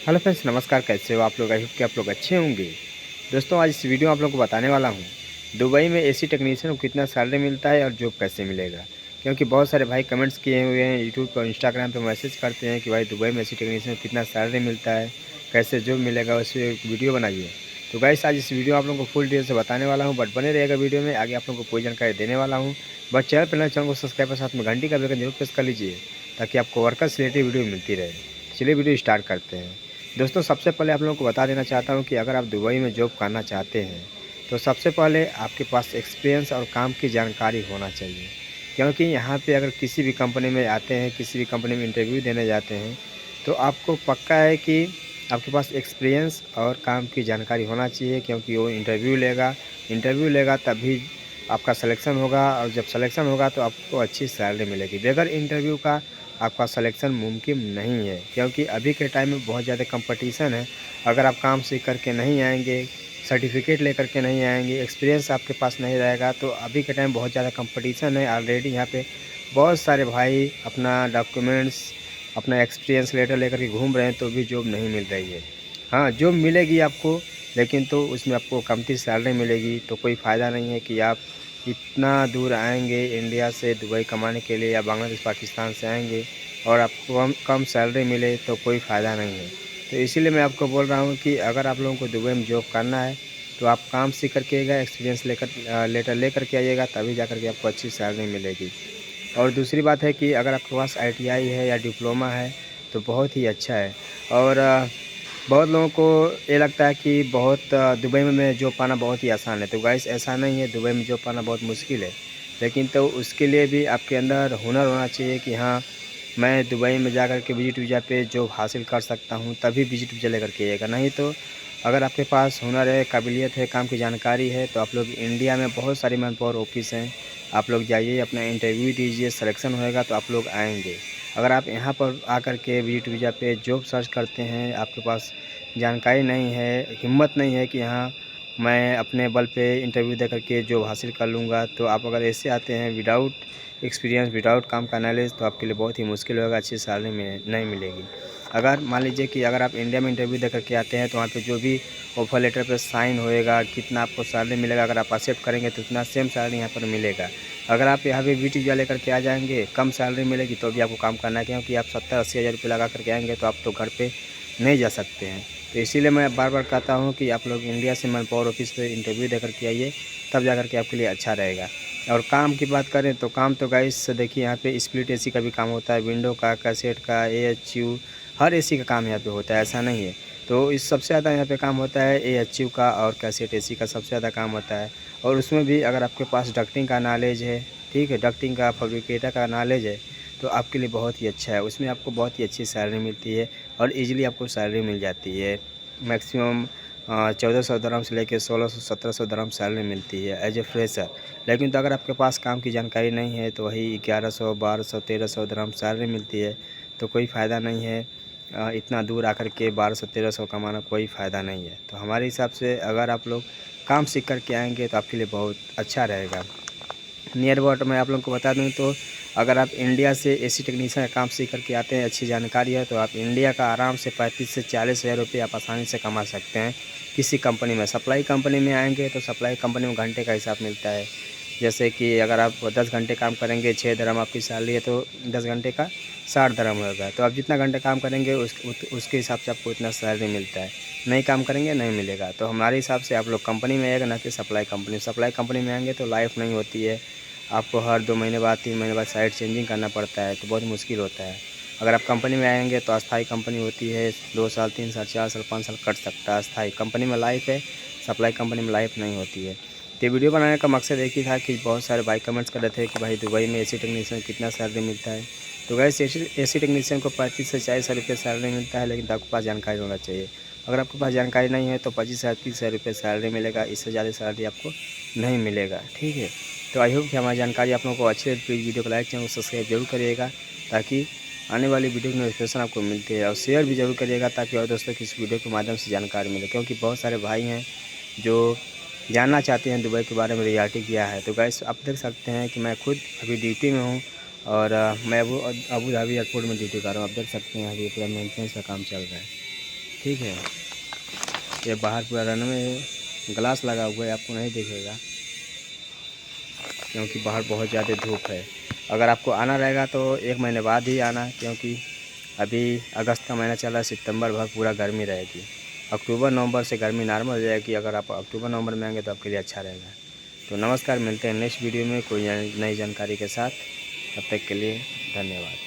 Hello friends, नमस्कार। कैसे हो आप लोग? आई होप कि आप लोग अच्छे होंगे। दोस्तों, आज इस वीडियो में आप लोगों को बताने वाला हूँ दुबई में एसी टेक्नीशियन को कितना सैलरी मिलता है और जॉब कैसे मिलेगा। क्योंकि बहुत सारे भाई कमेंट्स किए हुए हैं, यूट्यूब पर इंस्टाग्राम पे मैसेज करते हैं कि भाई दुबई में एसी टेक्नीशियन को कितना सैलरी मिलता है, कैसे जॉब मिलेगा, उस पर एक वीडियो बनाइए। तो गाइस, आज इस वीडियो में आप लोगों को फुल डिटेल से बताने वाला हूँ, बट बने रहेगा वीडियो में। आगे आप लोगों को पूरी जानकारी देने वाला हूँ। बट चैनल को सब्सक्राइब और साथ में घंटी का बेल जरूर प्रेस कर लीजिए, ताकि आपको वर्कर से रिलेटेड वीडियो मिलती रहे। चलिए वीडियो स्टार्ट करते हैं। दोस्तों, सबसे पहले आप लोगों को बता देना चाहता हूं कि अगर आप दुबई में जॉब करना चाहते हैं तो सबसे पहले आपके पास एक्सपीरियंस और काम की जानकारी होना चाहिए। क्योंकि यहाँ पे अगर किसी भी कंपनी में आते हैं, किसी भी कंपनी में इंटरव्यू देने जाते हैं, तो आपको पक्का है कि आपके पास एक्सपीरियंस और काम की जानकारी होना चाहिए। क्योंकि वो इंटरव्यू लेगा तभी आपका सिलेक्शन होगा, और जब सिलेक्शन होगा तो आपको अच्छी सैलरी मिलेगी। बगैर इंटरव्यू का आपका सिलेक्शन मुमकिन नहीं है, क्योंकि अभी के टाइम में बहुत ज़्यादा कंपटीशन है। अगर आप काम सीख करके नहीं आएंगे, सर्टिफिकेट लेकर के नहीं आएंगे, एक्सपीरियंस आपके पास नहीं रहेगा, तो अभी के टाइम बहुत ज़्यादा कंपटीशन है। ऑलरेडी यहाँ पे बहुत सारे भाई अपना डॉक्यूमेंट्स, अपना एक्सपीरियंस लेटर लेकर के घूम रहे हैं, तो भी जॉब नहीं मिल रही है। हाँ, जॉब मिलेगी आपको, लेकिन तो उसमें आपको कमती सैलरी मिलेगी। तो कोई फ़ायदा नहीं है कि आप इतना दूर आएंगे इंडिया से दुबई कमाने के लिए, या बांग्लादेश पाकिस्तान से आएंगे और आपको कम कम सैलरी मिले, तो कोई फ़ायदा नहीं है। तो इसीलिए मैं आपको बोल रहा हूँ कि अगर आप लोगों को दुबई में जॉब करना है तो आप काम सीख करके आइएगा, एक्सपीरियंस लेटर लेकर के आइएगा, तभी जा कर के आपको अच्छी सैलरी मिलेगी। और दूसरी बात है कि अगर आपके पास आईटीआई है या डिप्लोमा है तो बहुत ही अच्छा है। और बहुत लोगों को ये लगता है कि दुबई में जॉब पाना बहुत ही आसान है। तो गाइस, ऐसा नहीं है, दुबई में जॉब पाना बहुत मुश्किल है। लेकिन तो उसके लिए भी आपके अंदर हुनर होना चाहिए कि हाँ, मैं दुबई में जा कर के विजिट वीज़ा पे जॉब हासिल कर सकता हूँ, तभी विजिट वीज़ा लेकर के आइएगा। नहीं तो अगर आपके पास हुनर है, काबिलियत है, काम की जानकारी है, तो आप लोग इंडिया में बहुत सारी मैन पावर ऑफिस हैं, आप लोग जाइए, अपना इंटरव्यू दीजिए, सिलेक्शन होएगा तो आप लोग आएंगे। अगर आप यहाँ पर आकर के विजिट वीज़ा पे जॉब सर्च करते हैं, आपके पास जानकारी नहीं है, हिम्मत नहीं है कि हाँ, मैं अपने बल पे इंटरव्यू दे करके जॉब हासिल कर लूँगा, तो आप अगर ऐसे आते हैं विदाउट एक्सपीरियंस, विदाउट काम का नॉलेज, तो आपके लिए बहुत ही मुश्किल होगा, अच्छी सैलरी नहीं मिलेगी। अगर मान लीजिए कि अगर आप इंडिया में इंटरव्यू दे करके आते हैं, तो वहाँ पे जो भी ऑफर लेटर पे साइन होएगा, कितना आपको सैलरी मिलेगा, अगर आप एक्सेप्ट करेंगे तो उतना सेम सैलरी यहाँ पर मिलेगा। अगर आप यहाँ पे वीट वीज़ा लेकर के आ जाएंगे, कम सैलरी मिलेगी, तो भी आपको काम करना है, क्योंकि आप 70-80 हज़ार रुपये लगा करके आएंगे तो आप तो घर पे नहीं जा सकते हैं। तो इसीलिए मैं बार बार कहता हूँ कि आप लोग इंडिया से मैन पावर ऑफिस पे इंटरव्यू दे करके आइए, तब जा कर के आपके लिए अच्छा रहेगा। और काम की बात करें तो काम तो गाइस देखिए, यहाँ पे स्प्लिट एसी का भी काम होता है, विंडो का, कैसेट का, एएचयू, हर एसी का काम यहाँ पे होता है, ऐसा नहीं है। तो इस सबसे ज़्यादा यहाँ पे काम होता है एएचयू का, और कैसेट एसी का सबसे ज़्यादा काम होता है। और उसमें भी अगर आपके पास डक्टिंग का नॉलेज है, ठीक है, डक्टिंग का, फैब्रिकेटर का नॉलेज है, तो आपके लिए बहुत ही अच्छा है। उसमें आपको बहुत ही अच्छी सैलरी मिलती है, और ईज़िली आपको सैलरी मिल जाती है। मैक्सिमम 1400 दरहम से लेकर 1600-1700 दरहम सैलरी मिलती है एज ए फ्रेशर। लेकिन तो अगर आपके पास काम की जानकारी नहीं है, तो वही 1100, 1200, 1300 दरहम सैलरी मिलती है। तो कोई फ़ायदा नहीं है, इतना दूर आकर के 1200-1300 कमाना कोई फ़ायदा नहीं है। तो हमारे हिसाब से अगर आप लोग काम सीख कर के आएँगे तो आपके लिए बहुत अच्छा रहेगा। नियर अबाउट मैं आप लोगों को बता दूं, तो अगर आप इंडिया से एसी टेक्नीशियन का काम सीख करके आते हैं, अच्छी जानकारी है, तो आप इंडिया का आराम से 35 से 40 हज़ार रुपये आप आसानी से कमा सकते हैं किसी कंपनी में। सप्लाई कंपनी में आएंगे तो सप्लाई कंपनी में घंटे का हिसाब मिलता है। जैसे कि अगर आप 10 घंटे काम करेंगे, 6 दरहम आपकी सैलरी है, तो 10 घंटे का 60 दरहम होगा। तो आप जितना घंटे काम करेंगे उसके हिसाब से आपको इतना सैलरी मिलता है। नहीं काम करेंगे नहीं मिलेगा। तो हमारे हिसाब से आप लोग कंपनी में आएगा, ना कि सप्लाई कंपनी में आएंगे तो लाइफ नहीं होती है। आपको हर 2 महीने बाद, 3 महीने बाद साइट चेंजिंग करना पड़ता है, तो बहुत मुश्किल होता है। अगर आप कंपनी में आएंगे तो अस्थाई कंपनी होती है, 2 साल, 3 साल, 4 साल, 5 साल कट सकता है। अस्थाई कंपनी में लाइफ है, सप्लाई कंपनी में लाइफ नहीं होती है। तो वीडियो बनाने का मकसद एक ही था कि बहुत सारे भाई कमेंट्स कर रहे थे कि भाई दुबई में एसी टेक्नीशियन कितना सैलरी मिलता है। तो गैस, एसी टेक्नीशियन को 35 से 40 हज़ार रुपये सैलरी मिलता है, लेकिन आपके पास जानकारी होना चाहिए। अगर आपके पास जानकारी नहीं है तो 25 से 30 हज़ार रुपये सैलरी मिलेगा, इससे ज़्यादा सैलरी आपको नहीं मिलेगा, ठीक है। तो आई होप कि हमारी जानकारी आप लोगों को अच्छी लगी। प्लीज़ वीडियो को लाइक, चैनल को सब्सक्राइब जरूर करिएगा, ताकि आने वाली वीडियो की नोटिफिकेशन आपको मिलती है। और शेयर भी जरूर करिएगा, ताकि और दोस्तों की इस वीडियो के माध्यम से जानकारी मिले। क्योंकि बहुत सारे भाई हैं जो जानना चाहते हैं दुबई के बारे में, रियलिटी क्या है। तो गाइस, आप देख सकते हैं कि मैं खुद अभी ड्यूटी में हूँ, और मैं अबू धाबी एयरपोर्ट में ड्यूटी कर रहा हूँ। आप देख सकते हैं अभी पूरा मेंटेनेंस का काम चल रहा है। ठीक है। ये बाहर पूरा रनवे है, ग्लास लगा हुआ है, आपको नहीं दिखेगा क्योंकि बाहर बहुत ज़्यादा धूप है। अगर आपको आना रहेगा तो 1 महीने बाद ही आना, क्योंकि अभी अगस्त का महीना चल रहा है, सितंबर भर पूरा गर्मी रहेगी। अक्टूबर नवंबर से गर्मी नॉर्मल हो जाएगी। अगर आप अक्टूबर नवंबर में आएंगे तो आपके लिए अच्छा रहेगा। तो नमस्कार, मिलते हैं नेक्स्ट वीडियो में कोई नई जानकारी के साथ। तब तक के लिए धन्यवाद।